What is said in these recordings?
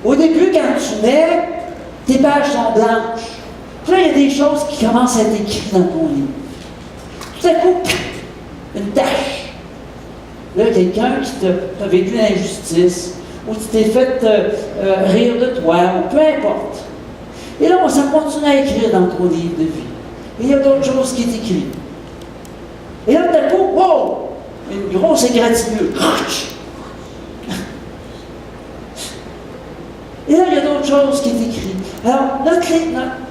Au début, quand tu nais, tes pages sont blanches. Puis là, il y a des choses qui commencent à être écrites dans ton livre. Tout à coup, une tache. Là, quelqu'un qui t'a vécu une injustice, ou tu t'es fait rire de toi, ou peu importe. Et là, ça continue à écrire dans ton livre de vie. Et il y a d'autres choses qui est écrites. Et là, tout à coup, wow! Une grosse égratignure. Et là, il y a d'autres choses qui est écrites. Alors,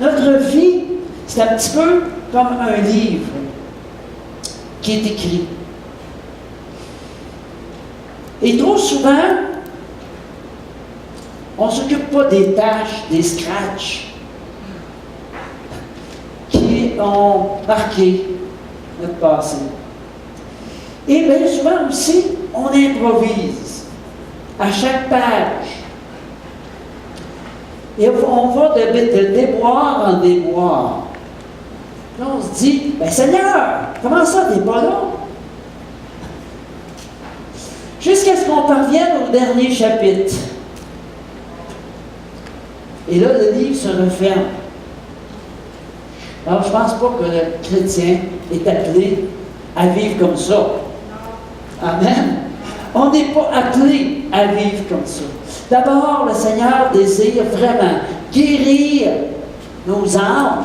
notre vie, c'est un petit peu comme un livre qui est écrit. Et trop souvent, on ne s'occupe pas des tâches, des scratchs qui ont marqué notre passé. Et bien souvent aussi, on improvise à chaque page. Et on va de déboire en déboire. Là, on se dit, ben Seigneur, comment ça, t'es pas là? Jusqu'à ce qu'on parvienne au dernier chapitre. Et là, le livre se referme. Alors, je ne pense pas que le chrétien est appelé à vivre comme ça. Amen. On n'est pas appelé à vivre comme ça. D'abord, le Seigneur désire vraiment guérir nos âmes.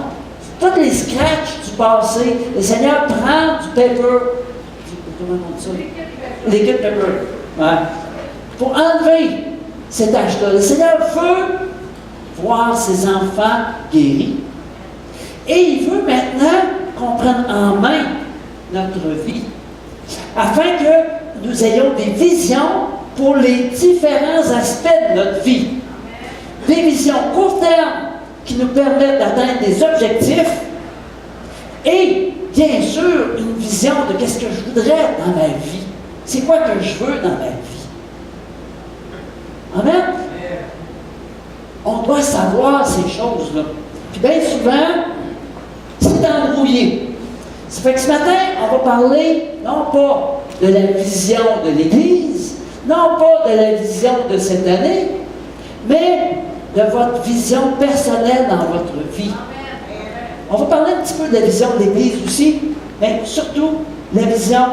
Tous les scratchs du passé, le Seigneur prend du paper. Comment on dit ça? Liquid paper. Ouais. Pour enlever ces taches-là. Le Seigneur veut voir ses enfants guéris. Et il veut maintenant qu'on prenne en main notre vie, afin que nous ayons des visions pour les différents aspects de notre vie. Des visions court terme qui nous permettent d'atteindre des objectifs et, bien sûr, une vision de qu'est-ce que je voudrais dans ma vie. C'est quoi que je veux dans ma vie. Amen? On doit savoir ces choses-là. Puis bien souvent, c'est embrouillé. Ça fait que ce matin, on va parler non pas de la vision de l'Église, non pas de la vision de cette année, mais de votre vision personnelle dans votre vie. On va parler un petit peu de la vision de l'Église aussi, mais surtout la vision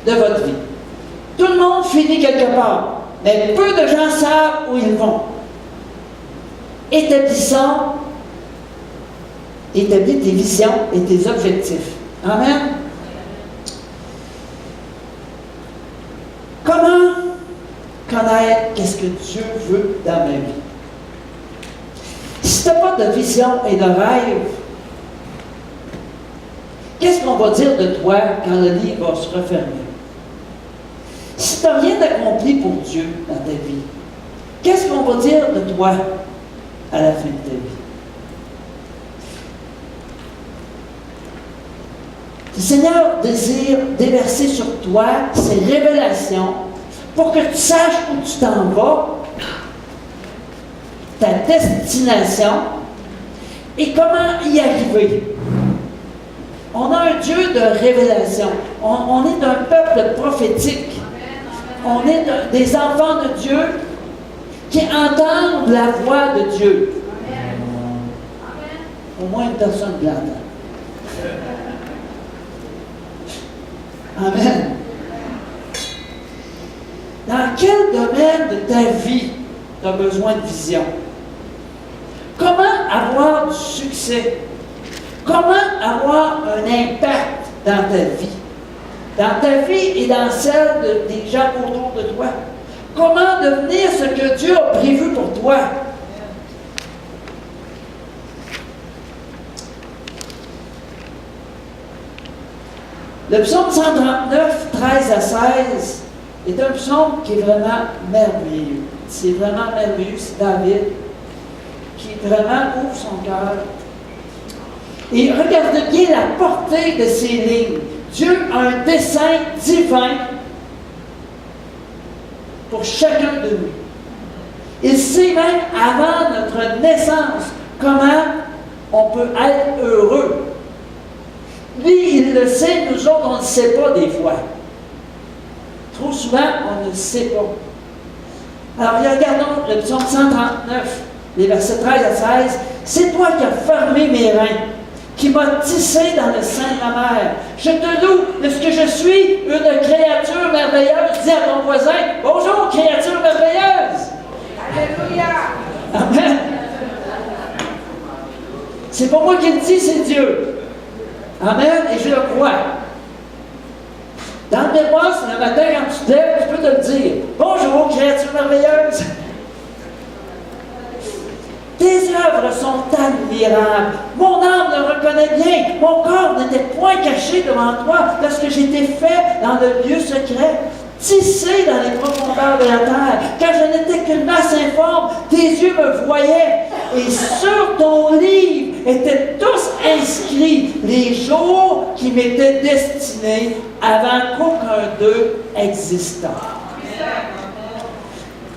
de votre vie. Tout le monde finit quelque part, mais peu de gens savent où ils vont. Établis tes visions et tes objectifs. Amen. Comment connaître qu'est-ce que Dieu veut dans ma vie? Si tu n'as pas de vision et de rêve, qu'est-ce qu'on va dire de toi quand le livre va se refermer? Si tu n'as rien accompli pour Dieu dans ta vie, qu'est-ce qu'on va dire de toi à la fin de ta vie? Le Seigneur désire déverser sur toi ses révélations pour que tu saches où tu t'en vas, ta destination et comment y arriver. On a un Dieu de révélation. On est un peuple prophétique. On est des enfants de Dieu qui entendent la voix de Dieu. Au moins une personne qui l'entend. Amen. Dans quel domaine de ta vie tu as besoin de vision? Comment avoir du succès? Comment avoir un impact dans ta vie? Dans ta vie et dans celle des gens autour de toi? Comment devenir ce que Dieu a prévu pour toi? Le psaume 139, 13 à 16, est un psaume qui est vraiment merveilleux. C'est vraiment merveilleux. C'est David qui vraiment ouvre son cœur. Et regardez bien la portée de ces lignes. Dieu a un dessein divin pour chacun de nous. Il sait même avant notre naissance comment on peut être heureux. Lui, il le sait, nous autres, on ne sait pas des fois. Trop souvent, on ne sait pas. Alors, regardons le psaume 139, les versets 13 à 16. C'est toi qui as fermé mes reins, qui m'as tissé dans le sein de ma mère. Je te loue de ce que je suis une créature merveilleuse. Dis à ton voisin, bonjour, créature merveilleuse. Alléluia. Amen. C'est pas moi qui le dis, c'est Dieu. Amen. Et je le crois. Dans le miroir, c'est le matin, quand tu te lèves, tu peux te le dire. Bonjour, créature merveilleuse. Tes œuvres sont admirables. Mon âme le reconnaît bien. Mon corps n'était point caché devant toi lorsque j'étais fait dans le lieu secret, tissé dans les profondeurs de la terre. Quand je n'étais qu'une masse informe, tes yeux me voyaient. Et sur ton livre étaient tous inscrits les jours qui m'étaient destinés avant qu'aucun d'eux existât.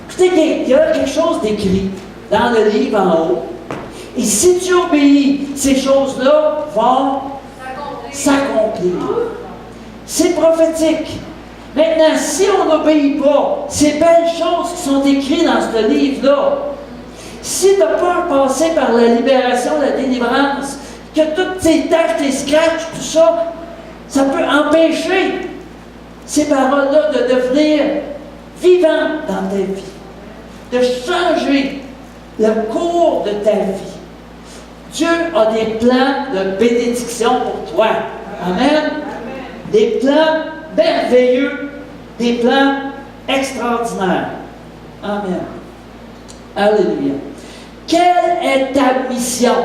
Écoutez, il y a quelque chose d'écrit dans le livre en haut. Et si tu obéis, ces choses-là vont s'accomplir. C'est prophétique. Maintenant, si on n'obéit pas ces belles choses qui sont écrites dans ce livre-là, si tu n'as pas passé par la libération, la délivrance, que toutes tes taches, tes scratchs, tout ça, ça peut empêcher ces paroles-là de devenir vivantes dans ta vie, de changer le cours de ta vie. Dieu a des plans de bénédiction pour toi. Amen. Des plans merveilleux, des plans extraordinaires. Amen. Alléluia. Quelle est ta mission?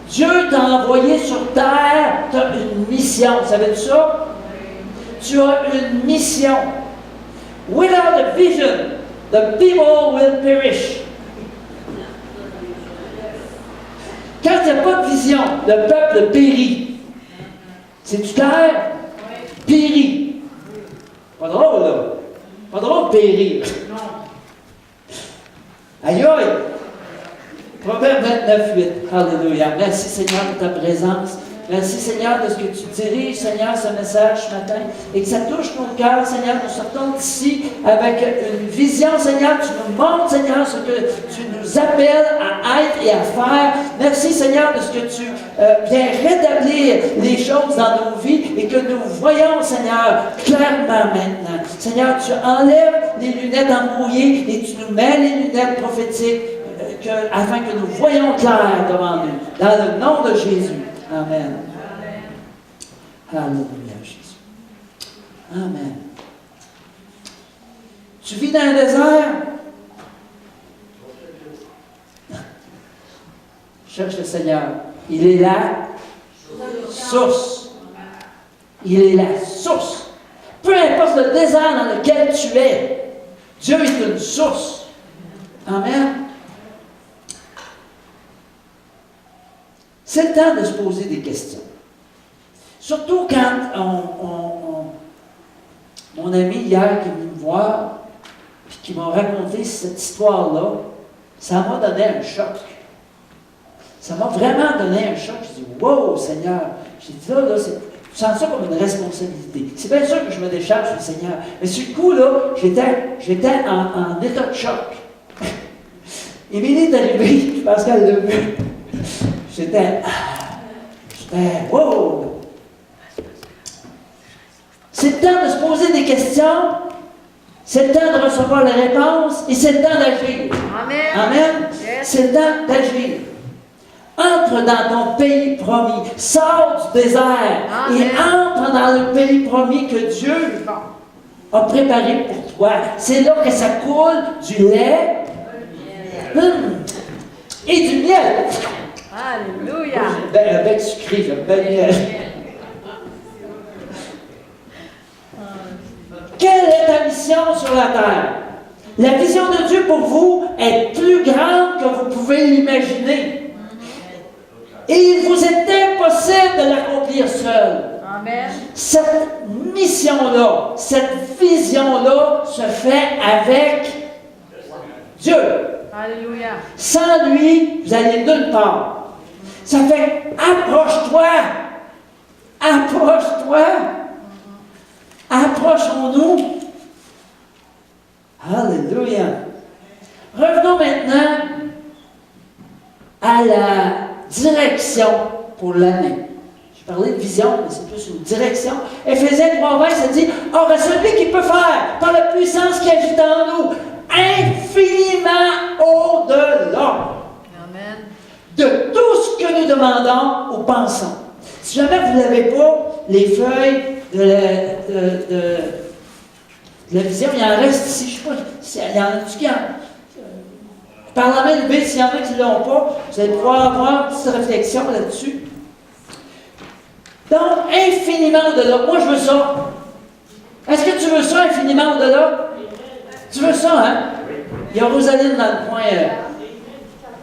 Dieu t'a envoyé sur terre, tu as une mission. Savais-tu ça? Tu as une mission. Without a vision, the people will perish. Quand il n'y a pas de vision, le peuple périt. C'est-tu clair? Périt. Pas drôle, là. Pas drôle de périr. Aïe aïe! Proverbe 29, 8. Alléluia. Merci Seigneur de ta présence. Merci Seigneur de ce que tu diriges, Seigneur, ce message ce matin. Et que ça touche nos cœurs, Seigneur. Nous sortons d'ici avec une vision, Seigneur. Tu nous montres, Seigneur, ce que tu nous appelles à être et à faire. Merci Seigneur de ce que tu viens rétablir les choses dans nos vies et que nous voyons, Seigneur, clairement maintenant. Seigneur, tu enlèves les lunettes embrouillées et tu nous mets les lunettes prophétiques afin que nous voyons clair devant nous. Dans le nom de Jésus. Amen. Alléluia, Jésus. Amen. Tu vis dans un désert? Cherche le Seigneur. Il est la source. Il est la source. Peu importe le désert dans lequel tu es, Dieu est une source. Amen. C'est le temps de se poser des questions. Surtout quand mon ami hier qui est venu me voir et qui m'a raconté cette histoire-là, ça m'a donné un choc. Ça m'a vraiment donné un choc. Je dis, wow, Seigneur. J'ai dit, là, je sens ça comme une responsabilité. C'est bien sûr que je me décharge du Seigneur. Mais sur le coup, là, j'étais en état de choc. Émilie est arrivée, je pense qu'elle l'a vu. J'étais, wow! C'est le temps de se poser des questions, c'est le temps de recevoir les réponses et c'est le temps d'agir. Amen. Amen. Yes. C'est le temps d'agir. Entre dans ton pays promis, sors du désert. Amen. Et entre dans le pays promis que Dieu a préparé pour toi. C'est là que ça coule du lait et du miel. Alléluia. Un bec sucré, j'aime bien le miel. Quelle est ta mission sur la terre? La vision de Dieu pour vous est plus grande que vous pouvez l'imaginer. Et il vous est impossible de l'accomplir seul. Amen. Cette mission-là, cette vision-là se fait avec Dieu. Alléluia. Sans lui, vous allez nulle part. Ça fait approche-toi. Approche-toi. Approchons-nous. Alléluia. maintenant à la direction pour l'année. J'ai parlé de vision, mais c'est plus une direction. Éphésiens 3:20, ça dit « Or, à celui qui peut faire, par la puissance qui agit en nous, infiniment au-delà Amen. de tout ce que nous demandons ou pensons. » Si jamais vous n'avez pas les feuilles de la vision, il en reste ici, je ne sais pas, il y en a qui en... Par la main levée, s'il y en a qui ne l'ont pas, vous allez pouvoir avoir une petite réflexion là-dessus. Donc, infiniment au-delà. Moi, je veux ça. Est-ce que tu veux ça, infiniment au-delà? Tu veux ça, hein? Il y a Rosaline dans le coin.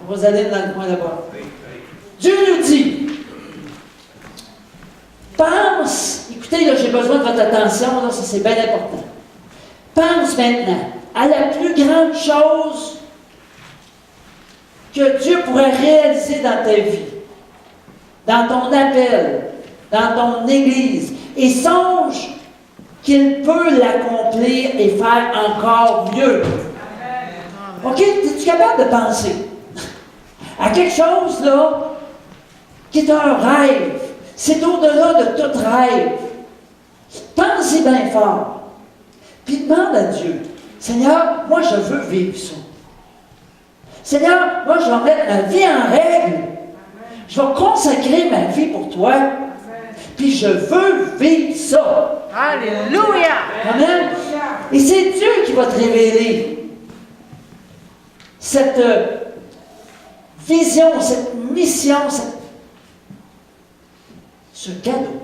Rosaline dans le coin là-bas. Dieu nous dit, pense, écoutez, là, j'ai besoin de votre attention, là, ça c'est bien important. Pense maintenant à la plus grande chose que Dieu pourrait réaliser dans ta vie, dans ton appel, dans ton Église, et songe qu'il peut l'accomplir et faire encore mieux. OK? Es-tu capable de penser à quelque chose, là, qui est un rêve? C'est au-delà de tout rêve. Pense-y bien fort. Puis demande à Dieu, Seigneur, moi je veux vivre ça. Seigneur, moi je vais mettre ma vie en règle. Je vais consacrer ma vie pour toi. Puis je veux vivre ça. Alléluia. Amen. Et c'est Dieu qui va te révéler cette vision, cette mission, ce cadeau.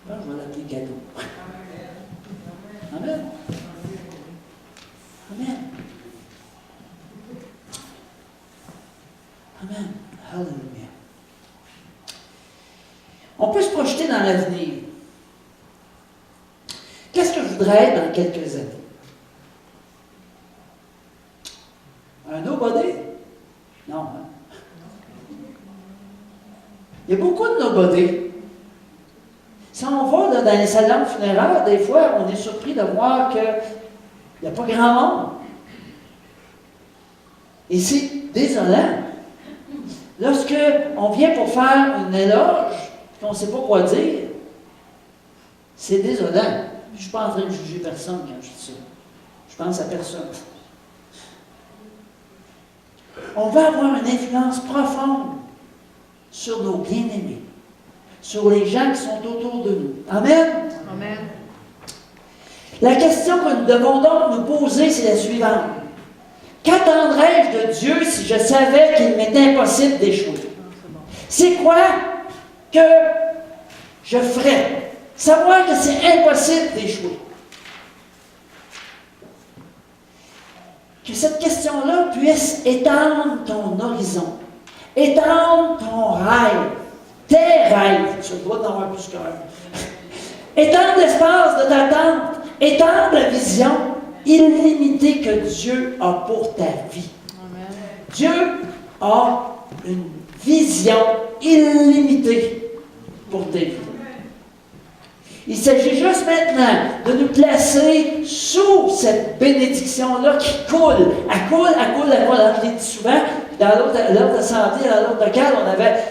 Je vais l'appeler cadeau. Amen. Amen. Amen. Hallelujah. On peut se projeter dans l'avenir. Qu'est-ce que je voudrais être dans quelques années? Un nobody? Non. Hein? Il y a beaucoup de nobody. Si on va là, dans les salons funéraires, des fois, on est surpris de voir qu'il n'y a pas grand monde. Et c'est désolant. Lorsque on vient pour faire une éloge, qu'on ne sait pas quoi dire, c'est désolant. Je ne suis pas en train de juger personne quand je dis ça. Je pense à personne. On va avoir une influence profonde sur nos bien-aimés, sur les gens qui sont autour de nous. Amen? Amen. La question que nous devons donc nous poser, c'est la suivante. Qu'attendrais-je de Dieu si je savais qu'il m'était impossible d'échouer? C'est quoi que je ferais? Savoir que c'est impossible d'échouer. Que cette question-là puisse étendre ton horizon, étendre ton rêve, tes rêves. Tu dois en avoir plus qu'un. Étendre l'espace de t'attendre, étendre la vision illimitée que Dieu a pour ta vie. Amen. Dieu a une vision illimitée pour tes vies. Il s'agit juste maintenant de nous placer sous cette bénédiction-là qui coule. Elle coule, elle coule, elle coule. Alors, je l'ai dit souvent, dans l'autre santé, dans l'autre local, on avait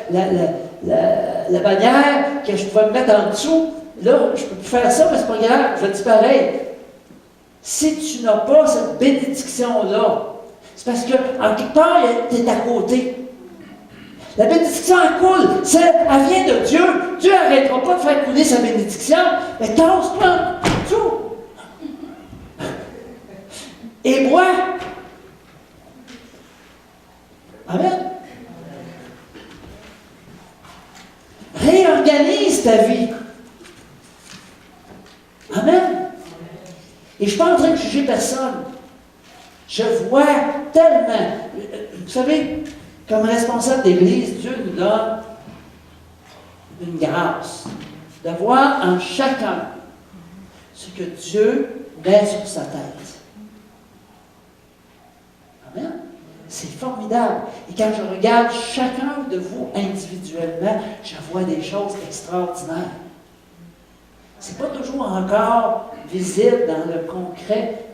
la bannière que je pouvais me mettre en dessous. Là, je ne peux plus faire ça, mais c'est pas grave, je dis pareil. Si tu n'as pas cette bénédiction-là, c'est parce qu'en quelque part, tu es à côté. La bénédiction, elle coule. Elle vient de Dieu. Dieu n'arrêtera pas de faire couler sa bénédiction. Mais tasse-toi tout. Et bois. Amen. Réorganise ta vie. Amen. Et je ne suis pas en train de juger personne. Je vois tellement. Vous savez, comme responsable d'Église, Dieu nous donne une grâce de voir en chacun ce que Dieu met sur sa tête. Amen. C'est formidable. Et quand je regarde chacun de vous individuellement, je vois des choses extraordinaires. Ce n'est pas toujours encore visible dans le concret.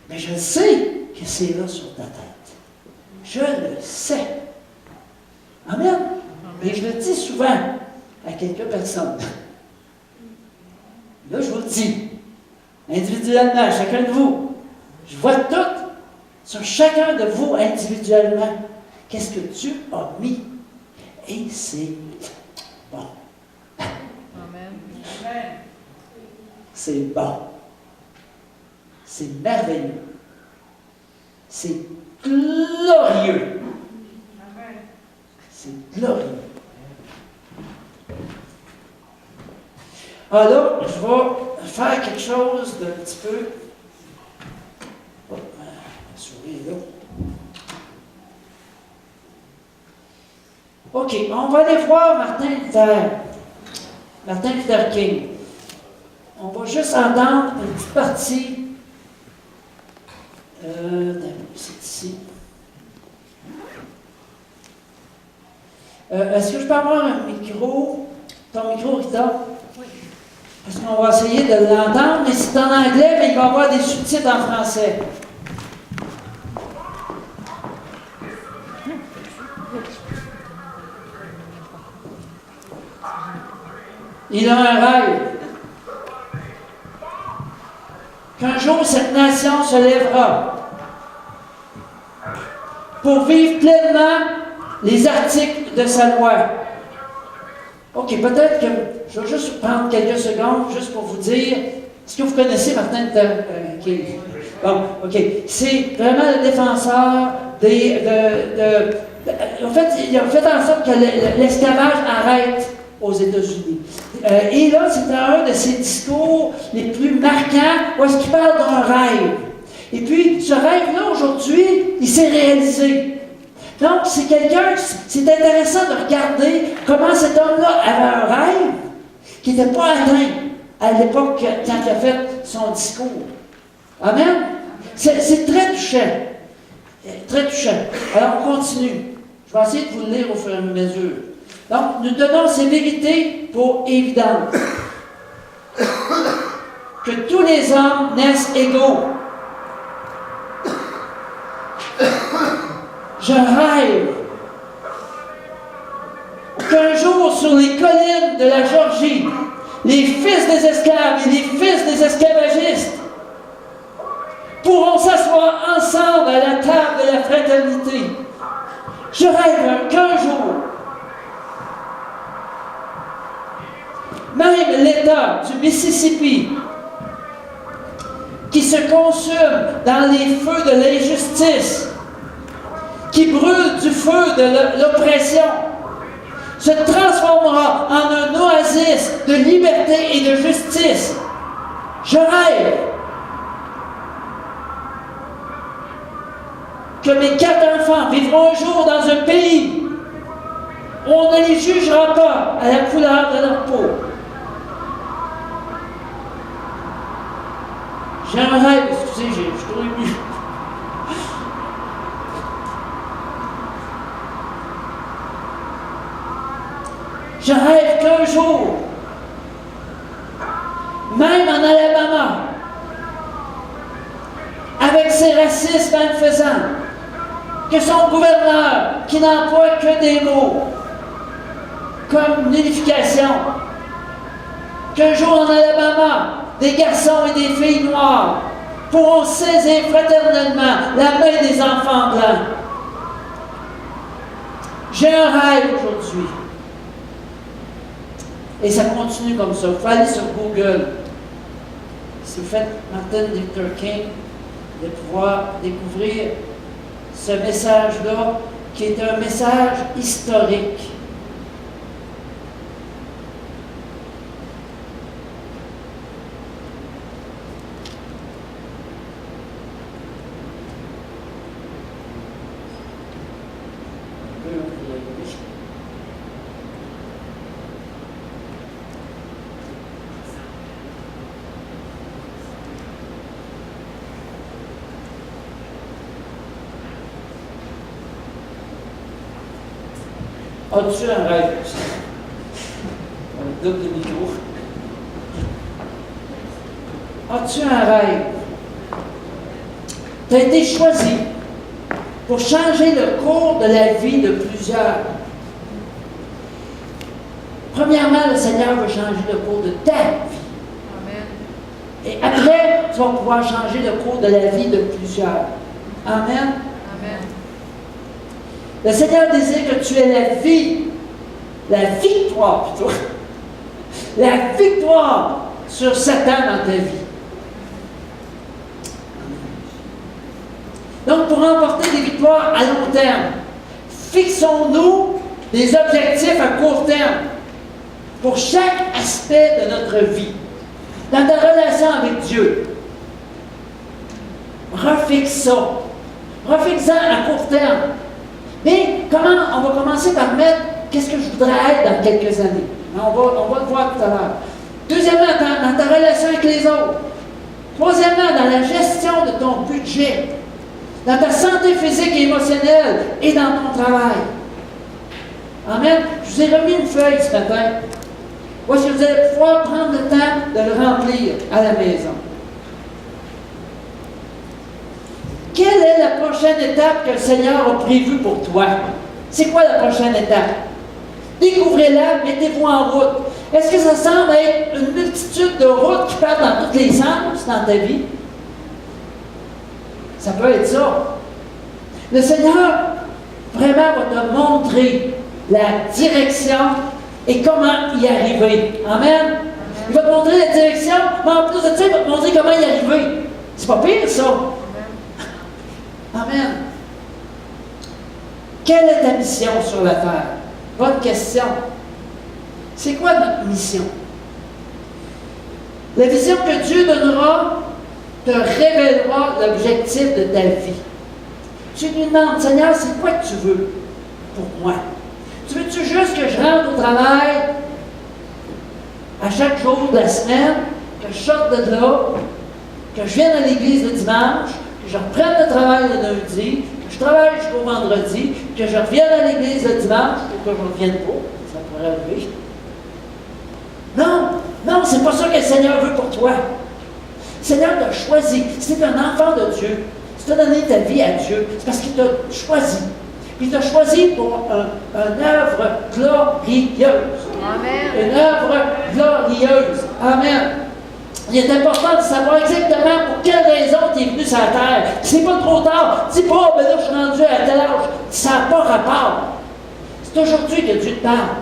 Mais je sais que c'est là sur ta tête. Je le sais. Amen. Et je le dis souvent à quelques personnes. Là, je vous le dis, individuellement, chacun de vous. Je vois tout sur chacun de vous individuellement. Qu'est-ce que Dieu a mis? Et c'est bon. Amen. C'est bon. C'est merveilleux. C'est glorieux. C'est glorieux. Alors, je vais faire quelque chose d'un petit peu. Oh, ma souris est là. OK, on va aller voir Martin Luther. Martin Luther King. On va juste entendre une petite partie. C'est ici. Est-ce que je peux avoir un micro? Ton micro, Rita? Oui. Parce qu'on va essayer de l'entendre, mais c'est en anglais, mais il va y avoir des sous-titres en français. Il a un rêve. Qu'un jour, cette nation se lèvera pour vivre pleinement les articles de sa loi. OK, peut-être que je vais juste prendre quelques secondes juste pour vous dire, est-ce que vous connaissez Martin Luther King? Bon, OK. C'est vraiment le défenseur en fait, il a fait en sorte que l'esclavage arrête aux États-Unis. Et là, c'était un de ses discours les plus marquants où est-ce qu'il parle d'un rêve. Et puis, ce rêve-là, aujourd'hui, il s'est réalisé. Donc, c'est quelqu'un, c'est intéressant de regarder comment cet homme-là avait un rêve qui n'était pas atteint à l'époque quand il a fait son discours. Amen? C'est très touchant. Très touchant. Alors, on continue. Je vais essayer de vous le lire au fur et à mesure. Donc, nous donnons ces vérités pour évidentes. Que tous les hommes naissent égaux. Je rêve qu'un jour, sur les collines de la Géorgie, les fils des esclaves et les fils des esclavagistes pourront s'asseoir ensemble à la table de la fraternité. Je rêve qu'un jour, même l'État du Mississippi, qui se consume dans les feux de l'injustice, qui brûle du feu de l'oppression, se transformera en un oasis de liberté et de justice. Je rêve que mes 4 enfants vivront un jour dans un pays où on ne les jugera pas à la couleur de leur peau. J'ai un rêve, excusez, je suis trop ému. Je rêve qu'un jour, même en Alabama, avec ses racistes malfaisants, que son gouverneur, qui n'emploie que des mots comme nullification, qu'un jour en Alabama, des garçons et des filles noires pourront saisir fraternellement la main des enfants blancs. J'ai un rêve aujourd'hui. Et ça continue comme ça. Il faut aller sur Google. Si vous faites Martin Luther King, de pouvoir découvrir ce message-là, qui est un message historique. As-tu un rêve? On double le micro. As-tu un rêve? Tu as été choisi pour changer le cours de la vie de plusieurs. Premièrement, le Seigneur veut changer le cours de ta vie. Amen. Et après, tu vas pouvoir changer le cours de la vie de plusieurs. Amen. Amen. Le Seigneur désire que tu aies la victoire plutôt, la victoire sur Satan dans ta vie. Donc, pour remporter des victoires à long terme, fixons-nous des objectifs à court terme pour chaque aspect de notre vie. Dans ta relation avec Dieu, refixe ça. Refixe-en à court terme. Mais comment on va commencer par mettre qu'est-ce que je voudrais être dans quelques années. On va le voir tout à l'heure. Deuxièmement, dans ta relation avec les autres. Troisièmement, dans la gestion de ton budget. Dans ta santé physique et émotionnelle et dans ton travail. Amen. Je vous ai remis une feuille ce matin. Voici, vous allez pouvoir prendre le temps de le remplir à la maison. Quelle est la prochaine étape que le Seigneur a prévue pour toi? C'est quoi la prochaine étape? Découvrez-la, mettez-vous en route. Est-ce que ça semble être une multitude de routes qui partent dans tous les sens dans ta vie? Ça peut être ça. Le Seigneur vraiment va te montrer la direction et comment y arriver. Amen. Il va te montrer la direction, mais en plus de ça, il va te montrer comment y arriver. C'est pas pire, ça. Amen. Quelle est ta mission sur la terre? Bonne question. C'est quoi notre mission? La vision que Dieu donnera te révélera l'objectif de ta vie. Tu lui demandes, Seigneur, c'est quoi que tu veux pour moi? Tu veux-tu juste que je rentre au travail à chaque jour de la semaine, que je sorte de là, que je vienne à l'église le dimanche, que je reprenne le travail le lundi, que je travaille jusqu'au vendredi, que je revienne à l'église le dimanche, ou que je ne revienne pas, ça pourrait arriver. Non, c'est pas ça que le Seigneur veut pour toi. Le Seigneur t'a choisi. Si tu es un enfant de Dieu, si tu as donné ta vie à Dieu, c'est parce qu'il t'a choisi. Il t'a choisi pour une œuvre glorieuse. Amen. Une œuvre glorieuse. Amen. Il est important de savoir exactement pour quelle raison tu es venu sur la terre. C'est pas trop tard. Dis pas, ben là, je suis rendu à tel âge. Ça n'a pas rapport. C'est aujourd'hui que Dieu te parle.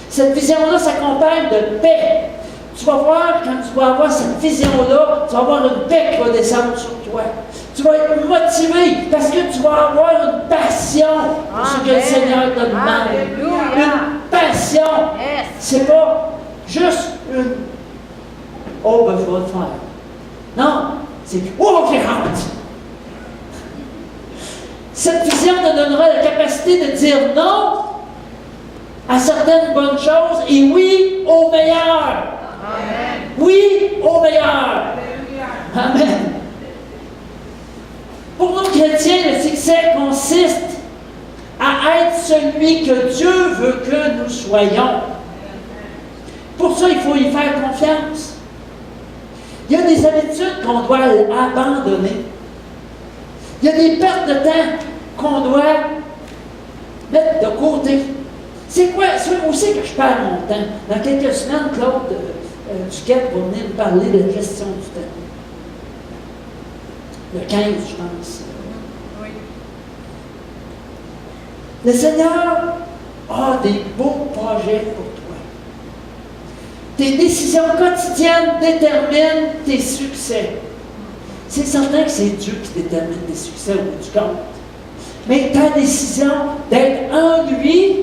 Cette vision-là s'accompagne de paix. Tu vas voir, quand tu vas avoir cette vision-là, tu vas avoir une paix qui va descendre sur toi. Tu vas être motivé parce que tu vas avoir une passion pour ce que le Seigneur te demande. Alléluia. Une passion. Yes. C'est pas juste une « Oh, ben, je vais le faire. » Non, c'est « Oh, j'ai hâte. » Cette vision te donnera la capacité de dire non à certaines bonnes choses et oui au meilleur. Amen. Oui au meilleur. Amen. Pour nous chrétiens, le succès consiste à être celui que Dieu veut que nous soyons. Pour ça, il faut y faire confiance. Il y a des habitudes qu'on doit abandonner. Il y a des pertes de temps qu'on doit mettre de côté. C'est quoi? C'est où c'est que je perds mon temps? Dans quelques semaines, Claude Duquette va venir nous parler de la gestion du temps. Le 15, je pense. Oui. Le Seigneur a des beaux projets pour toi. Tes décisions quotidiennes déterminent tes succès. C'est certain que c'est Dieu qui détermine tes succès au bout du compte. Mais ta décision d'être en lui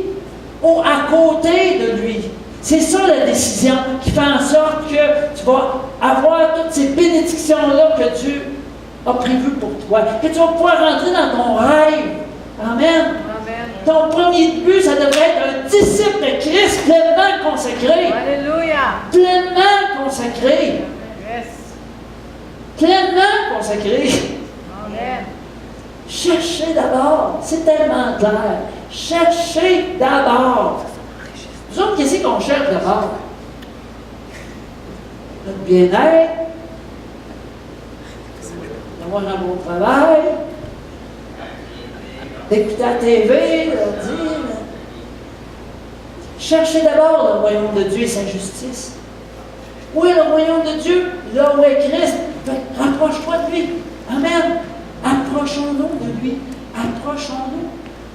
ou à côté de lui, c'est ça la décision qui fait en sorte que tu vas avoir toutes ces bénédictions-là que Dieu a prévues pour toi. Que tu vas pouvoir rentrer dans ton rêve. Amen. Amen. Ton premier but, ça devrait être un disciple de Christ pleinement consacré. Alléluia. Pleinement consacré. Yes. Pleinement consacré. Amen. Cherchez d'abord. C'est tellement clair. Cherchez d'abord. Nous autres, qu'est-ce qu'on cherche d'abord? Notre bien-être. avoir un bon travail, d'écouter la TV, leur dire. Cherchez d'abord le royaume de Dieu et sa justice. Où est le royaume de Dieu? Là où est Christ. Rapproche-toi de lui. Amen. Approchons-nous de lui. Approchons-nous.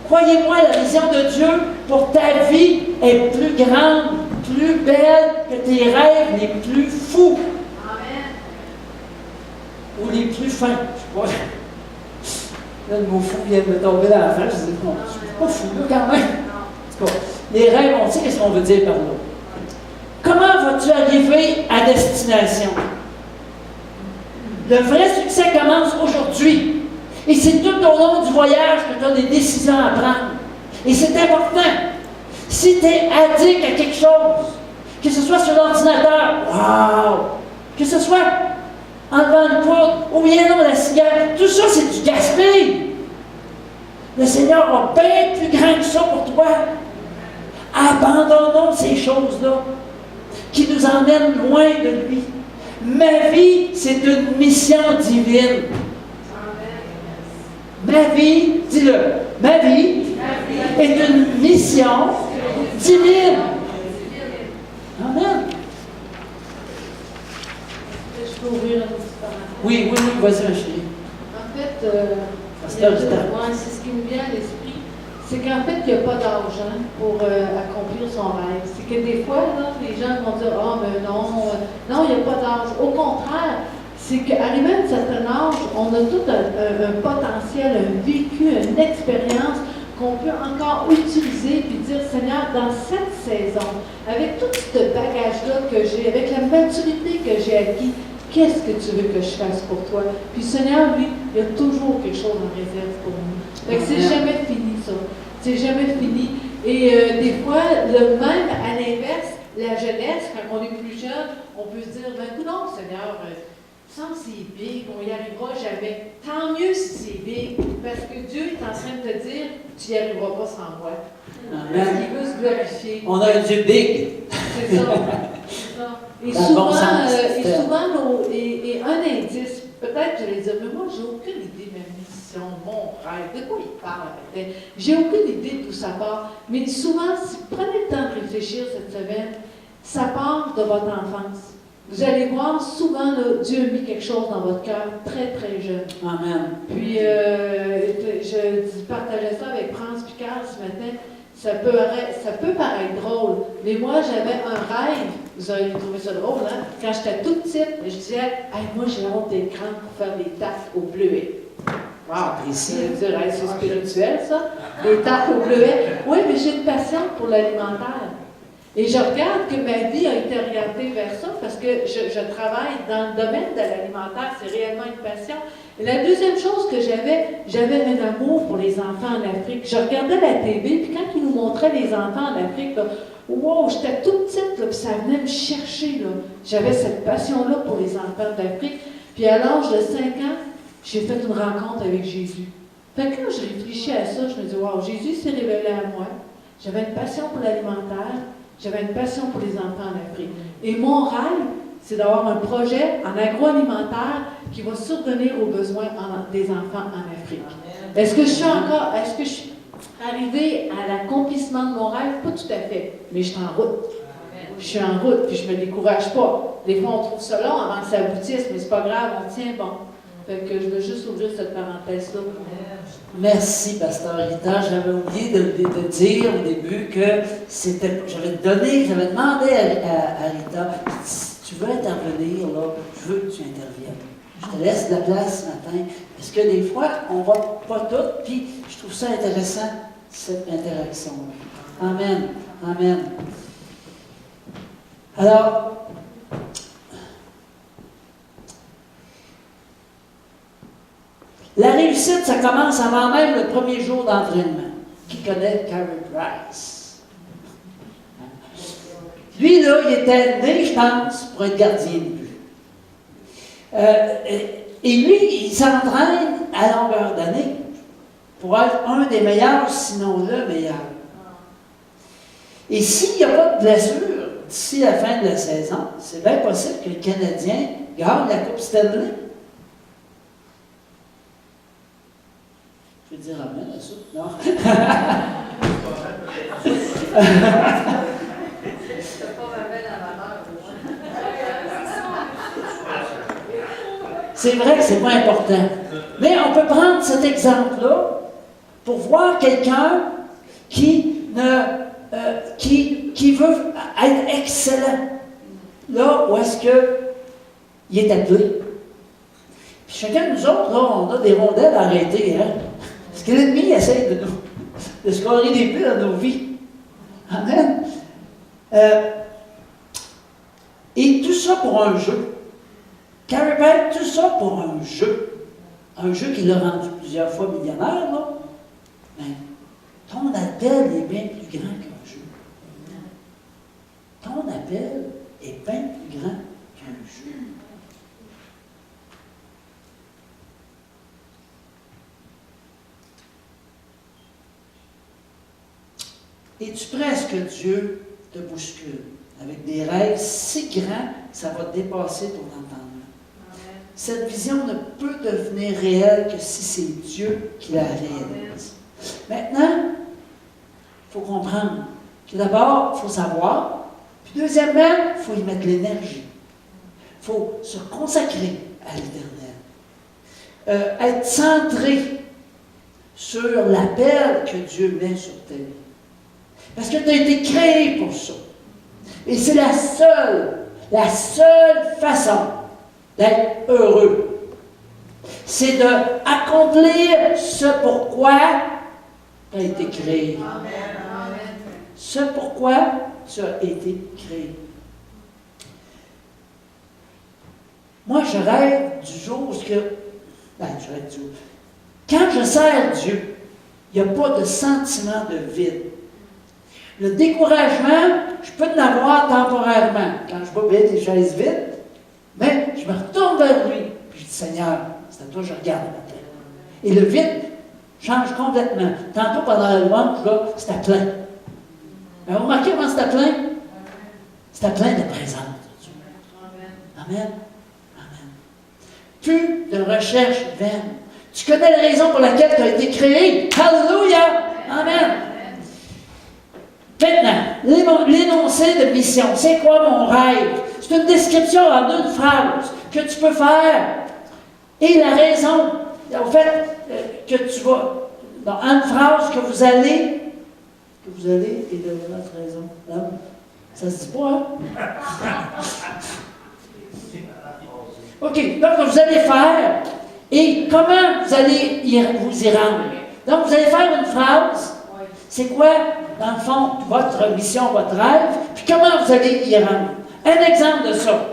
Croyez-moi, la vision de Dieu pour ta vie est plus grande, plus belle que tes rêves les plus fous. Amen. Ou les plus fins. Je sais pas. Là, le mot fou vient de me tomber dans la face. Je dis, bon, je suis pas fou, là, quand même. En tout cas, les rêves, on sait qu'est-ce qu'on veut dire par là. Comment vas-tu arriver à destination? Le vrai succès commence aujourd'hui. Et c'est tout au long du voyage que tu as des décisions à prendre. Et c'est important. Si tu es addict à quelque chose, que ce soit sur l'ordinateur, wow! Que ce soit en devant le coude, ou bien non, la cigarette, tout ça, c'est du gaspillage. Le Seigneur a bien plus grand que ça pour toi. Abandonnons ces choses-là qui nous emmènent loin de lui. Ma vie, c'est une mission divine. Ma vie, dis-le, ma vie est une mission divine. Amen. Je peux ouvrir un petit parenthèse. Oui, vas-y, ma chérie. En fait, c'est ce qui me vient à l'esprit. C'est qu'en fait, il n'y a pas d'argent pour accomplir son rêve. C'est que des fois, là, les gens vont dire ah, mais non, il n'y a pas d'argent. Au contraire, c'est qu'arrivé à un certain âge, on a tout un potentiel, un vécu, une expérience qu'on peut encore utiliser puis dire Seigneur, dans cette saison, avec tout ce bagage-là que j'ai, avec la maturité que j'ai acquis, qu'est-ce que tu veux que je fasse pour toi? Puis Seigneur, lui, il y a toujours quelque chose en réserve pour nous. Fait que c'est jamais fini, ça. C'est jamais fini. Et des fois, même à l'inverse, la jeunesse, quand on est plus jeune, on peut se dire, ben non, Seigneur, sans c'est big, on n'y arrivera jamais. Tant mieux si c'est big, parce que Dieu est en train de te dire, tu n'y arriveras pas sans moi. Parce qu'il veut se glorifier. On a un Dieu big. C'est ça. C'est ça. Et souvent, un indice, peut-être j'allais dire, mais moi, j'ai aucune idée de ma mission, mon rêve, de quoi il parle. J'ai aucune idée de d'où ça part. Mais souvent, si vous prenez le temps de réfléchir cette semaine, ça part de votre enfance. Vous allez voir, souvent, là, Dieu a mis quelque chose dans votre cœur très, très jeune. Amen. Puis, je partageais ça avec France Picard ce matin. Ça peut paraître drôle, mais moi, j'avais un rêve. Vous avez trouvé ça drôle, hein? Quand j'étais toute petite, je disais, hey, moi, j'ai honte d'être grande pour faire des tartes au bleuet. Wow! Ici. Je veux dire, hey, c'est spirituel, ça. Des tartes au bleuet. Oui, mais j'ai une passion pour l'alimentaire. Et je regarde que ma vie a été orientée vers ça parce que je travaille dans le domaine de l'alimentaire, c'est réellement une passion. Et la deuxième chose que j'avais un amour pour les enfants en Afrique. Je regardais la TV, puis quand ils nous montraient les enfants en Afrique, là, wow, j'étais toute petite, là, puis ça venait me chercher. Là. J'avais cette passion-là pour les enfants d'Afrique. Puis à l'âge de 5 ans, j'ai fait une rencontre avec Jésus. Fait que quand je réfléchis à ça, je me dis, wow, Jésus s'est révélé à moi. J'avais une passion pour l'alimentaire. J'avais une passion pour les enfants en Afrique. Et mon rêve, c'est d'avoir un projet en agroalimentaire qui va survenir aux besoins des enfants en Afrique. Est-ce que je suis arrivée à l'accomplissement de mon rêve? Pas tout à fait, mais je suis en route. Je suis en route, puis je ne me décourage pas. Des fois, on trouve ça long avant que ça aboutisse, mais c'est pas grave, on tient bon. Fait que je veux juste ouvrir cette parenthèse-là. Merci, Pasteur Rita. J'avais oublié de dire au début que j'avais demandé à Rita, si tu veux intervenir, là, je veux que tu interviennes. Je te laisse de la place ce matin, parce que des fois, on ne voit pas tout, puis je trouve ça intéressant, cette interaction-là. Amen. Amen. Alors, la réussite, ça commence avant même le premier jour d'entraînement. Qui connaît Carey Price? Lui, là, il était né, je pense, pour être gardien de but. Et lui, il s'entraîne à longueur d'année pour être un des meilleurs, sinon le meilleur. Et s'il n'y a pas de blessure d'ici la fin de la saison, c'est bien possible que le Canadien gagne la Coupe Stanley. dire amen à ça? Non? C'est vrai que c'est pas important. Mais on peut prendre cet exemple-là pour voir quelqu'un qui veut être excellent. Là où est-ce qu'il est appelé. Puis chacun de nous autres, là, on a des rondelles à arrêter. Hein? Parce que l'ennemi essaie de scorer des buts dans nos vies. Amen. Et tout ça pour un jeu. Quand il répète tout ça pour un jeu. Un jeu qui l'a rendu plusieurs fois millionnaire, là. Mais ton appel est bien plus grand qu'un jeu. Ton appel est bien plus grand qu'un jeu. Es-tu prêt à ce que Dieu te bouscule avec des rêves si grands que ça va dépasser ton entendement? Amen. Cette vision ne peut devenir réelle que si c'est Dieu qui la réalise. Maintenant, il faut comprendre que d'abord, il faut savoir, puis deuxièmement, il faut y mettre l'énergie. Il faut se consacrer à l'Éternel. Être centré sur l'appel que Dieu met sur ta vie. Parce que tu as été créé pour ça. Et c'est la seule façon d'être heureux. C'est d'accomplir ce pourquoi tu as été créé. Amen. Ce pourquoi tu as été créé. Moi, je rêve du jour où quand je sers Dieu, il n'y a pas de sentiment de vide. Le découragement, je peux l'avoir temporairement. Quand je vois bien des chaises vides, mais je me retourne vers lui. Puis je dis, Seigneur, c'est à toi que je regarde maintenant. Et le vide change complètement. Tantôt, pendant la louange, là, c'était plein. Mais vous remarquez comment c'était plein? C'était plein de présence de Dieu. Amen. Amen. Plus de recherche vaine. Tu connais la raison pour laquelle tu as été créé. Alléluia! Amen. Maintenant, l'énoncé de mission. C'est quoi mon rêve? C'est une description en une phrase que tu peux faire. Et la raison, en fait, que tu vas, dans une phrase que vous allez, et de notre raison. Non? Ça se dit pas, hein? OK, donc vous allez faire, et comment vous allez vous y rendre? Donc, vous allez faire une phrase. C'est quoi, dans le fond, votre mission, votre rêve, puis comment vous allez y rendre? Un exemple de ça,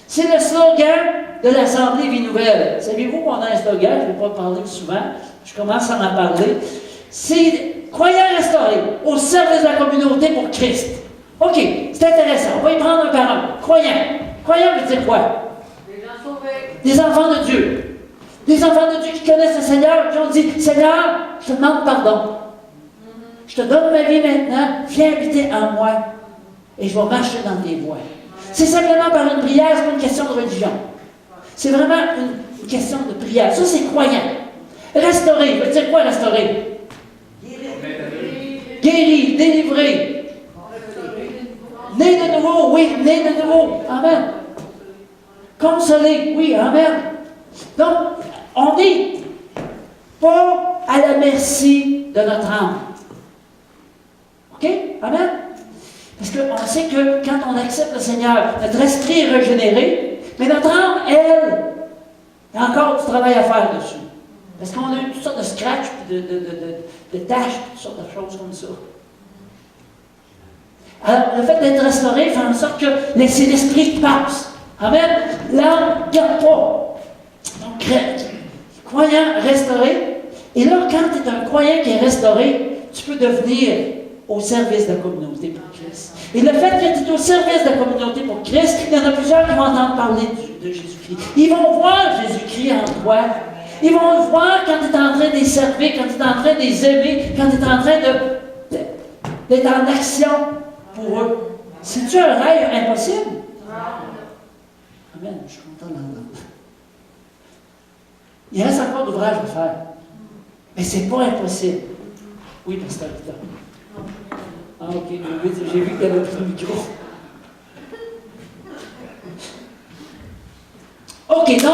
c'est le slogan de l'Assemblée Vie Nouvelle. Savez-vous qu'on a un slogan, je ne vais pas parler souvent, je commence à en parler. C'est « Croyants restaurés au service de la communauté pour Christ ». OK, c'est intéressant, on va y prendre un par un. Croyants. Croyants veut dire quoi? Des gens sauvés. Des enfants de Dieu. Des enfants de Dieu qui connaissent le Seigneur, qui ont dit « Seigneur, je te demande pardon. Je te donne ma vie maintenant, viens habiter en moi et je vais marcher dans tes voies. » C'est simplement par une prière, c'est pas une question de religion. C'est vraiment une question de prière. Ça, c'est croyant. Restaurer, veut dire quoi restaurer? Guéri, délivré. Né de nouveau, oui, né de nouveau. Amen. Consolé, oui, amen. Donc, on n'est pas à la merci de notre âme. OK? Amen? Parce qu'on sait que quand on accepte le Seigneur, notre esprit est régénéré, mais notre âme, elle, il y a encore du travail à faire dessus. Parce qu'on a eu toutes sortes de scratchs, de tâches, toutes sortes de choses comme ça. Alors, le fait d'être restauré fait en sorte que c'est l'esprit qui passe. Amen? L'âme ne garde pas. Donc, croyant restauré. Et là, quand tu es un croyant qui est restauré, tu peux devenir au service de la communauté pour Christ. Et le fait que tu es au service de la communauté pour Christ, il y en a plusieurs qui vont entendre parler de Jésus-Christ. Ils vont voir Jésus-Christ en toi. Ils vont le voir quand tu es en train de les servir, quand tu es en train de les aimer, quand tu es en train d'être en action pour eux. C'est-tu un rêve impossible? Amen, je suis content d'entendre. Il reste encore d'ouvrage à faire. Mais c'est pas impossible. Oui, pasteur Victor. Ah, ok, j'ai vu qu'elle avait pris le micro. OK, donc,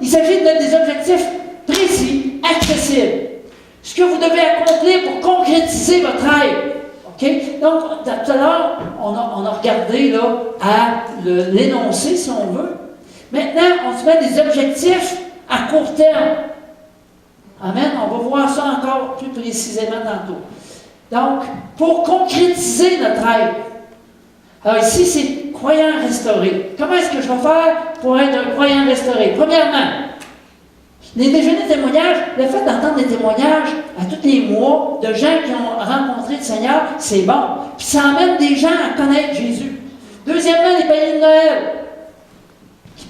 il s'agit de mettre des objectifs précis, accessibles. Ce que vous devez accomplir pour concrétiser votre rêve. OK? Donc, tout à l'heure, on a regardé là, à l'énoncé, si on veut. Maintenant, on se met des objectifs à court terme. Amen? On va voir ça encore plus précisément tantôt. Donc, pour concrétiser notre rêve. Alors ici, c'est croyant restauré. Comment est-ce que je vais faire pour être un croyant restauré? Premièrement, les déjeuners de témoignages, le fait d'entendre des témoignages à tous les mois de gens qui ont rencontré le Seigneur, c'est bon. Puis ça emmène des gens à connaître Jésus. Deuxièmement, les paniers de Noël,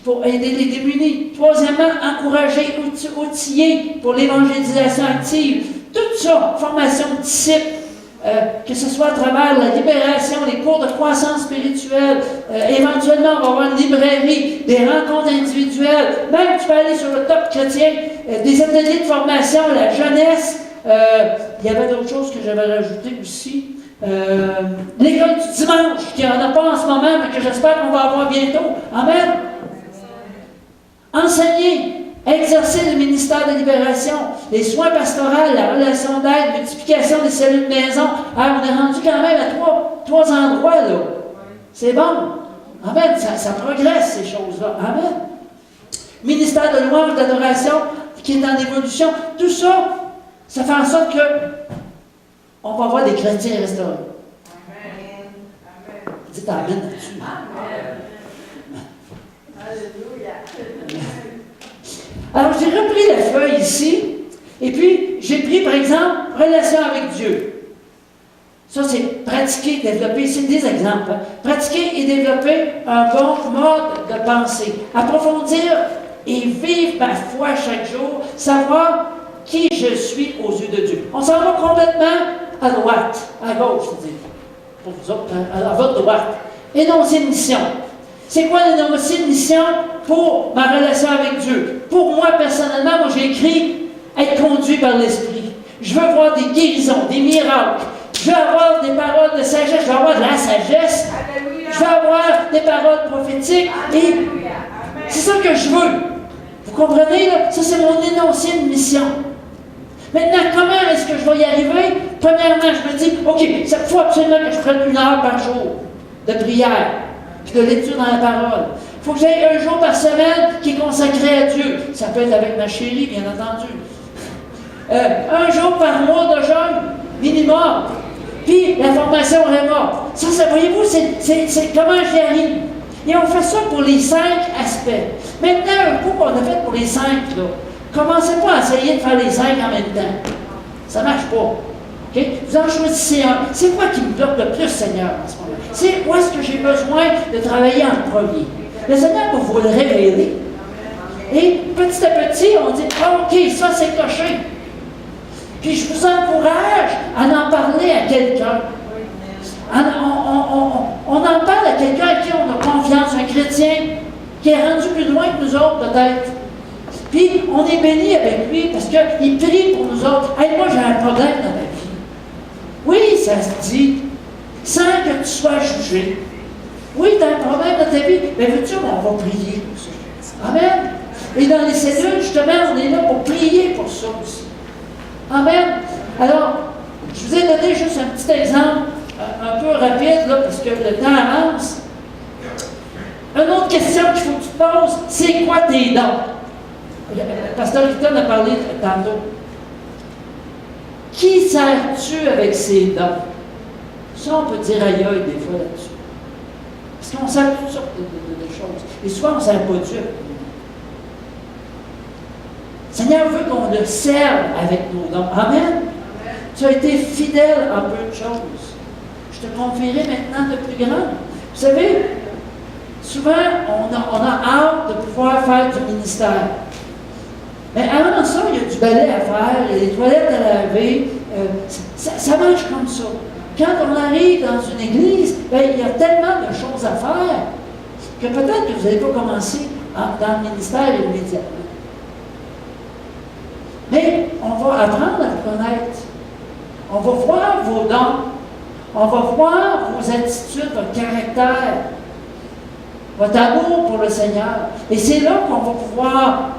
pour aider les démunis. Troisièmement, encourager, outiller pour l'évangélisation active. Tout ça, formation de disciples, que ce soit à travers la libération, les cours de croissance spirituelle, éventuellement on va avoir une librairie, des rencontres individuelles, même tu peux aller sur le top chrétien, des ateliers de formation, la jeunesse, il y avait d'autres choses que j'avais rajoutées aussi. L'école du dimanche, qui n'en a pas en ce moment, mais que j'espère qu'on va avoir bientôt. Amen. Enseigner, exercer le ministère de libération, les soins pastoraux, la relation d'aide, multiplication des cellules de maison. Alors, on est rendu quand même à trois endroits, là. C'est bon. Amen. Ça progresse, ces choses-là. Amen. Ministère de louange, d'adoration, qui est en évolution. Tout ça, ça fait en sorte que on va avoir des chrétiens restaurés. Amen. Dites Amen là-dessus. Amen. Alléluia. Alors, j'ai repris la feuille ici, et puis j'ai pris, par exemple, relation avec Dieu. Ça, c'est pratiquer, développer, c'est des exemples. Hein. Pratiquer et développer un bon mode de pensée. Approfondir et vivre ma foi chaque jour, savoir qui je suis aux yeux de Dieu. On s'en va complètement à droite, à gauche, c'est-à-dire, pour vous autres, à votre droite. Énoncer une mission. C'est quoi l'énoncer une mission pour ma relation avec Dieu? Pour moi, personnellement, j'ai écrit être conduit par l'Esprit. Je veux voir des guérisons, des miracles. Je veux avoir des paroles de sagesse. Je veux avoir de la sagesse. Alléluia. Je veux avoir des paroles prophétiques. Et c'est ça que je veux. Vous comprenez, là? Ça, c'est mon énoncé de mission. Maintenant, comment est-ce que je vais y arriver? Premièrement, je me dis, OK, il faut absolument que je prenne 1 heure par jour de prière, puis de lecture dans la parole. Il faut que j'aie 1 jour par semaine qui est consacré à Dieu. Ça peut être avec ma chérie, bien entendu. 1 jour par mois de jeûne, minimum. Puis la formation Réma. Ça voyez-vous, c'est comment j'y arrive. Et on fait ça pour les 5 aspects. Maintenant, un coup qu'on a fait pour les 5, là, commencez pas à essayer de faire les 5 en même temps. Ça ne marche pas. Okay? Vous en choisissez un. C'est quoi qui me bloque le plus, Seigneur, en ce moment? C'est où est-ce que j'ai besoin de travailler en premier? Le Seigneur va vous le révéler. Et petit à petit, on dit, ah, OK, ça c'est coché. Puis je vous encourage à en parler à quelqu'un. On en parle à quelqu'un à qui on a confiance, un chrétien qui est rendu plus loin que nous autres, peut-être. Puis on est béni avec lui parce qu'il prie pour nous autres. Hey, moi, j'ai un problème dans ma vie. Oui, ça se dit, sans que tu sois jugé. Oui, tu as un problème dans ta vie, mais veux-tu, on va prier pour ça. Amen. Et dans les cellules, justement, on est là pour prier pour ça aussi. Amen. Alors, je vous ai donné juste un petit exemple, un peu rapide, là, parce que le temps avance. Une autre question qu'il faut que tu te poses, c'est quoi tes dons? Le pasteur Victor a parlé tantôt. Qui sers-tu avec ses dons? Ça, on peut dire aïe des fois là-dessus. Parce qu'on sert toutes sortes de choses. Et souvent, on ne sert pas Dieu. Le Seigneur veut qu'on le serve avec nos dons. Amen. Amen. Tu as été fidèle en peu de choses. Je te confierai maintenant de plus grandes. Vous savez, souvent, on a hâte de pouvoir faire du ministère. Mais avant ça, il y a du balai à faire, il y a des toilettes à laver. Ça marche comme ça. Quand on arrive dans une église, bien, il y a tellement de choses à faire que peut-être que vous n'allez pas commencer dans le ministère immédiatement. Mais Mais on va apprendre à vous connaître. On va voir vos dons. On va voir vos attitudes, votre caractère, votre amour pour le Seigneur. Et c'est là qu'on va pouvoir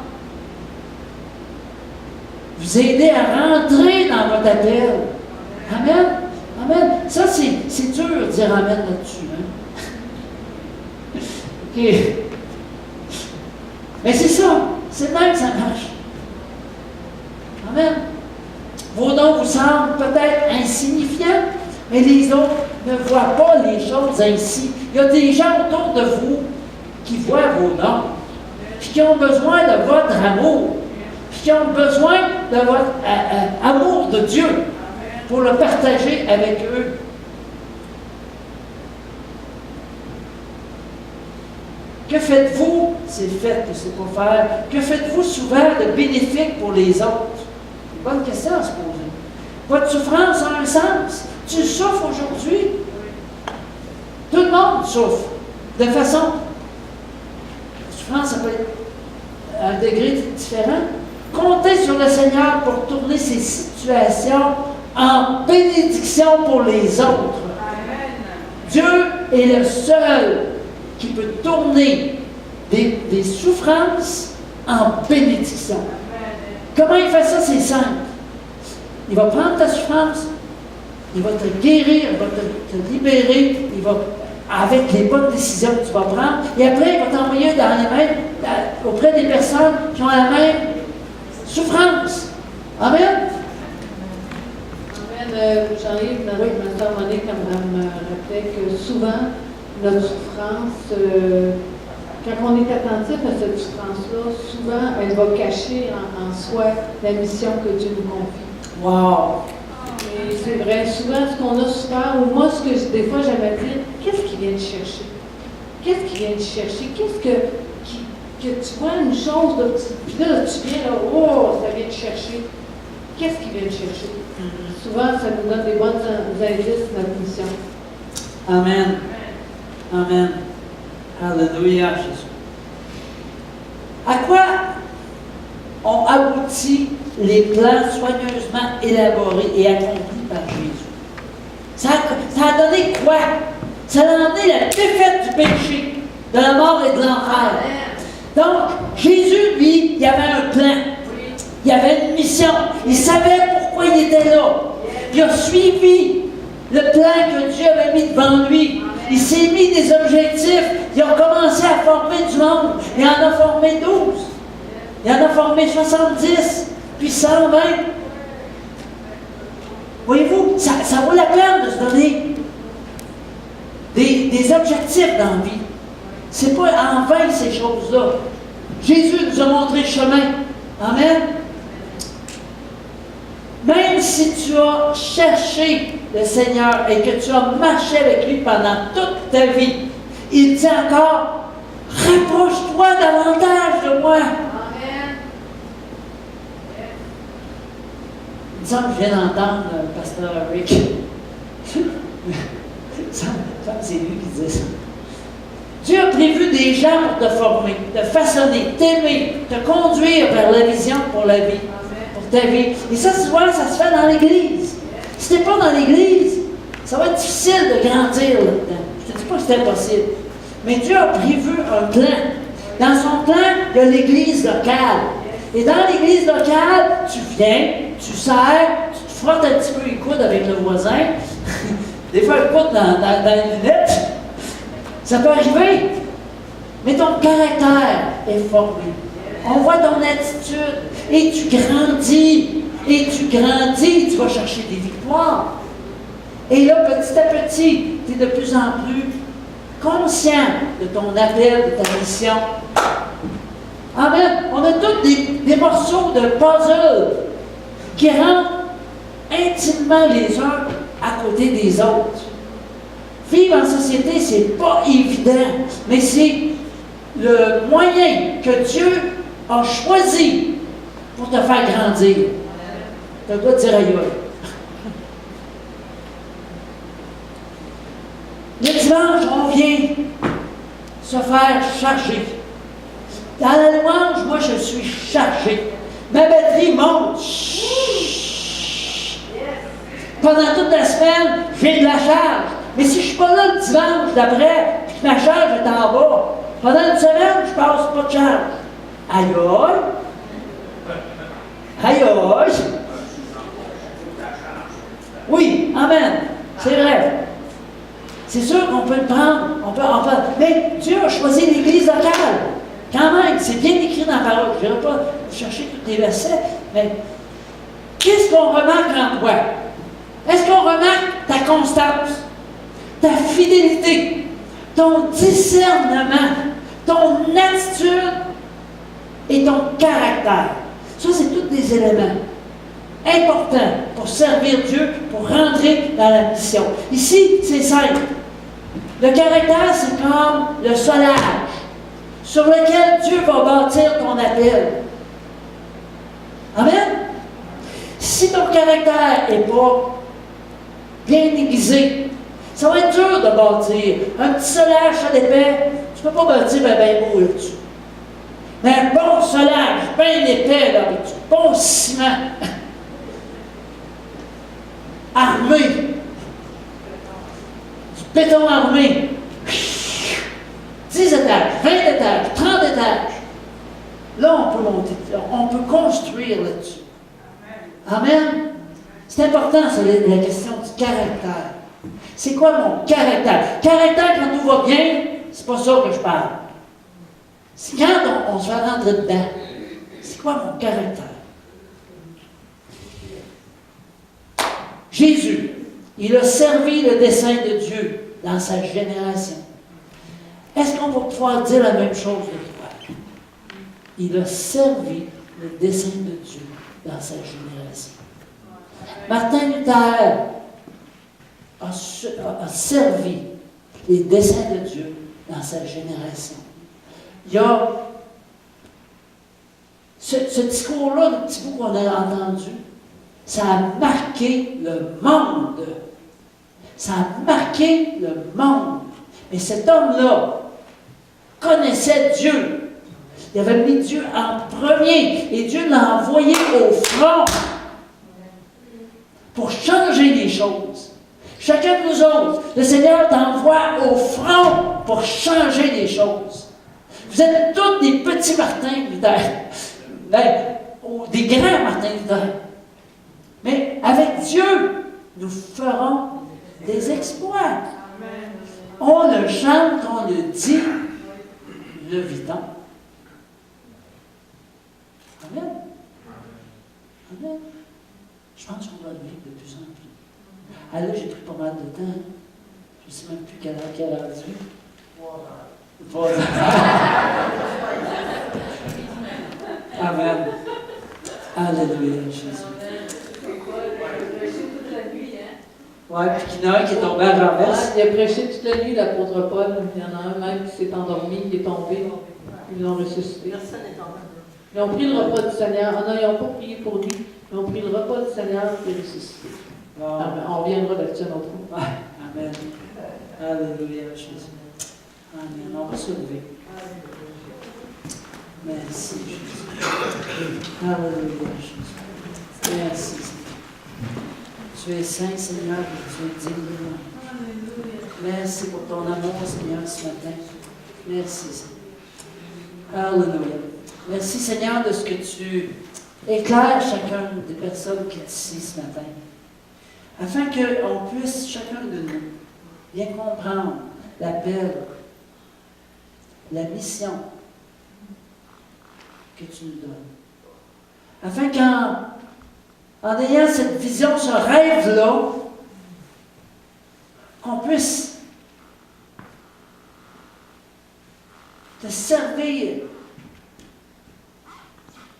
vous aider à rentrer dans votre appel. Amen. Amen. Ça, c'est dur de dire Amen là-dessus. Hein? OK. Mais c'est ça. C'est même que ça marche. Amen. Vos dons vous semblent peut-être insignifiants, mais les autres ne voient pas les choses ainsi. Il y a des gens autour de vous qui voient vos dons, puis qui ont besoin de votre amour, puis qui ont besoin de votre amour de Dieu pour le partager avec eux. Que faites-vous? C'est fait que c'est pas faire. Que faites-vous souvent de bénéfique pour les autres? C'est une bonne question à se poser. Votre souffrance a un sens. Tu souffres aujourd'hui. Tout le monde souffre. De façon. La souffrance, ça peut être à un degré différent. Comptez sur le Seigneur pour tourner ces situations en bénédiction pour les autres. Amen. Dieu est le seul qui peut tourner des souffrances en bénédiction. Comment il fait ça? C'est simple. Il va prendre ta souffrance, il va te guérir, il va te libérer, il va, avec les bonnes décisions que tu vas prendre, et après, il va t'envoyer dans les mêmes, auprès des personnes qui ont la même souffrance. Amen? Amen. J'arrive dans ma sœur Monique, elle me rappelait que souvent, notre souffrance, quand on est attentif à cette souffrance-là, souvent, elle va cacher en soi la mission que Dieu nous confie. Wow! Et c'est vrai, souvent, ce qu'on a souffert, ou moi, ce que des fois, j'aimais dire, qu'est-ce qui vient de chercher? Qu'est-ce qui vient de chercher? Qu'est-ce que tu vois une chose, là, puis là, tu viens, là, oh, ça vient de chercher. Qu'est-ce qui vient de chercher? Souvent, ça nous donne des bonnes indices de notre mission. Amen. Amen. Alléluia, Jésus. À quoi ont abouti les plans soigneusement élaborés et accomplis par Jésus? Ça a donné quoi? Ça a amené la défaite du péché, de la mort et de l'enfer. Donc, Jésus, lui, il avait un plan. Il avait une mission. Il savait pourquoi il était là. Il a suivi le plan que Dieu avait mis devant lui. Il s'est mis des objectifs. Il a commencé à former du monde. Il en a formé 12. Il en a formé 70. Puis 120. Voyez-vous, ça vaut la peine de se donner des objectifs dans la vie. C'est pas en vain ces choses-là. Jésus nous a montré le chemin. Amen. Même si tu as cherché le Seigneur et que tu as marché avec lui pendant toute ta vie, il dit encore, rapproche-toi davantage de moi. Amen. Il me semble que je viens d'entendre le pasteur Rick. C'est lui qui disait ça. Dieu a prévu des gens pour te former, te façonner, t'aimer, te conduire vers la vision pour la vie, pour ta vie. Et ça, souvent, ça se fait dans l'Église. Si tu n'es pas dans l'Église, ça va être difficile de grandir là-dedans. Je ne te dis pas que c'est impossible. Mais Dieu a prévu un plan. Dans son plan, il y a l'Église locale. Et dans l'Église locale, tu viens, tu sers, tu te frottes un petit peu les coudes avec le voisin. Des fois, le coude dans les lunettes. Ça peut arriver, mais ton caractère est formé. On voit ton attitude et tu grandis, tu vas chercher des victoires. Et là, petit à petit, tu es de plus en plus conscient de ton appel, de ta mission. Amen. On a tous des morceaux de puzzle qui rentrent intimement les uns à côté des autres. Vivre en société, c'est pas évident, mais c'est le moyen que Dieu a choisi pour te faire grandir. Tu dois te dire ailleurs. Le dimanche, on vient se faire charger. Dans la louange, moi, je suis chargé. Ma batterie monte. Pendant toute la semaine, j'ai de la charge. Mais si je ne suis pas là le dimanche d'après, puis que ma charge est en bas, pendant une semaine, je passe pas de charge. Aïe aïe! Aïe aïe! Oui, amen. C'est vrai. C'est sûr qu'on peut le prendre. Mais Dieu a choisi l'Église locale. Quand même, c'est bien écrit dans la parole. Je ne vais pas chercher tous les versets, mais qu'est-ce qu'on remarque en toi? Est-ce qu'on remarque ta constance, ta fidélité, ton discernement, ton attitude et ton caractère? Ça, c'est tous des éléments importants pour servir Dieu, pour rentrer dans la mission. Ici, c'est simple. Le caractère, c'est comme le solage sur lequel Dieu va bâtir ton appel. Amen? Si ton caractère n'est pas bien aiguisé, ça va être dur de bâtir. Un petit solage, ça dépend. Tu ne peux pas bâtir bien beau là-dessus. Mais un bon solage, bien épais, là, avec du bon ciment, armé, du béton armé, 10 étages, 20 étages, 30 étages. Là, on peut monter, on peut construire là-dessus. Amen. C'est important, c'est la question du caractère. C'est quoi mon caractère? Caractère, quand tout va bien, c'est pas ça que je parle. C'est quand on se fait rentrer dedans. C'est quoi mon caractère? Jésus, il a servi le dessein de Dieu dans sa génération. Est-ce qu'on va pouvoir dire la même chose de toi? Il a servi le dessein de Dieu dans sa génération. Martin Luther a servi les desseins de Dieu dans sa génération. Il y a ce discours-là, le petit bout qu'on a entendu, ça a marqué le monde. Ça a marqué le monde. Mais cet homme-là connaissait Dieu. Il avait mis Dieu en premier et Dieu l'a envoyé au front pour changer les choses. Chacun de nous autres, le Seigneur t'envoie au front pour changer les choses. Vous êtes tous des petits Martin Luther, des grands Martin Luther. Mais avec Dieu, nous ferons des exploits. On le chante, on le dit, le vit-on. Amen. Amen. Je pense qu'on va le vivre de plus en plus. Ah là, j'ai pris pas mal de temps. Je ne sais même plus quelle heure du. 3 heures. Amen. Alléluia, Jésus. Oui, puis qu'il y en a un qui est tombé à renverse. Il a prêché toute la nuit, l'apôtre Paul. Il y en a un même qui s'est endormi, qui est tombé. Ils l'ont ressuscité. Personne n'est tombé. Ils ont pris le repas du Seigneur. Ah non, ils n'ont pas prié pour lui. Ils ont pris le repas du Seigneur et ressuscité. Amen. On reviendra là-dessus un autre fois. Amen. Alléluia, Jésus. Amen. On va se lever. Merci, Jésus. Alléluia, Jésus. Merci, Seigneur. Tu es saint, Seigneur, et tu es digne de nous. Merci pour ton amour, Seigneur, ce matin. Merci, Seigneur. Alléluia. Merci, Seigneur, de ce que tu éclaires chacun des personnes qui sont ici ce matin, afin qu'on puisse, chacun de nous, bien comprendre l'appel, la mission que tu nous donnes. Afin qu'en ayant cette vision, ce rêve-là, qu'on puisse te servir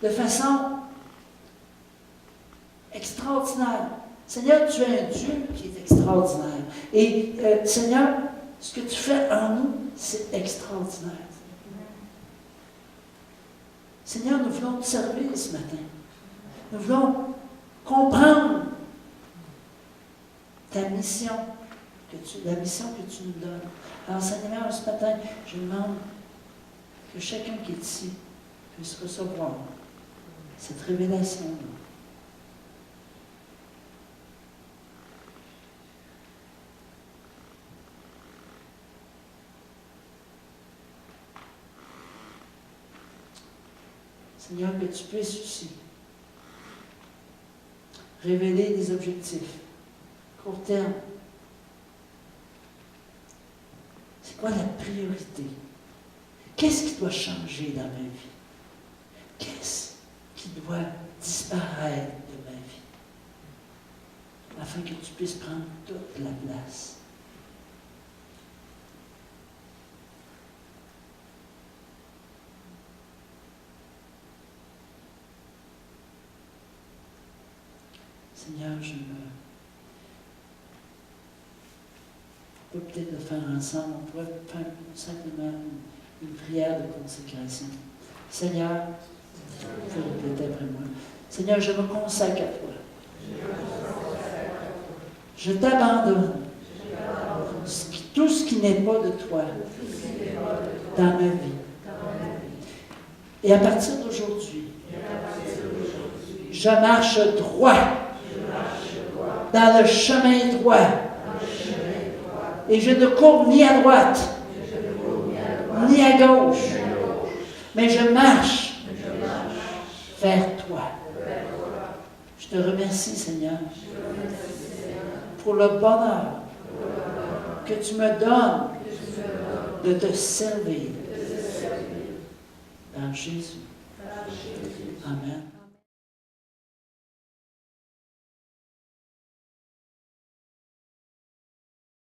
de façon extraordinaire. Seigneur, tu es un Dieu qui est extraordinaire. Et Seigneur, ce que tu fais en nous, c'est extraordinaire. Seigneur, nous voulons te servir ce matin. Nous voulons comprendre ta mission, la mission que tu nous donnes. Alors, Seigneur, ce matin, je demande que chacun qui est ici puisse recevoir cette révélation-là. Seigneur, que tu puisses aussi révéler des objectifs, court terme. C'est quoi la priorité? Qu'est-ce qui doit changer dans ma vie? Qu'est-ce qui doit disparaître de ma vie? Afin que tu puisses prendre toute la place. Seigneur, je on peut peut-être le faire ensemble, on pourrait faire simplement une prière de consécration. Seigneur, il faut répéter après moi. Seigneur, je me consacre à toi. Je t'abandonne. Tout ce qui n'est pas de toi dans ma vie. Et à partir d'aujourd'hui, je marche droit dans le chemin droit. Et je ne cours ni à droite, ni à gauche, mais je marche vers toi. Je te remercie, Seigneur, pour le bonheur que tu me donnes de te servir. Dans Jésus. Amen.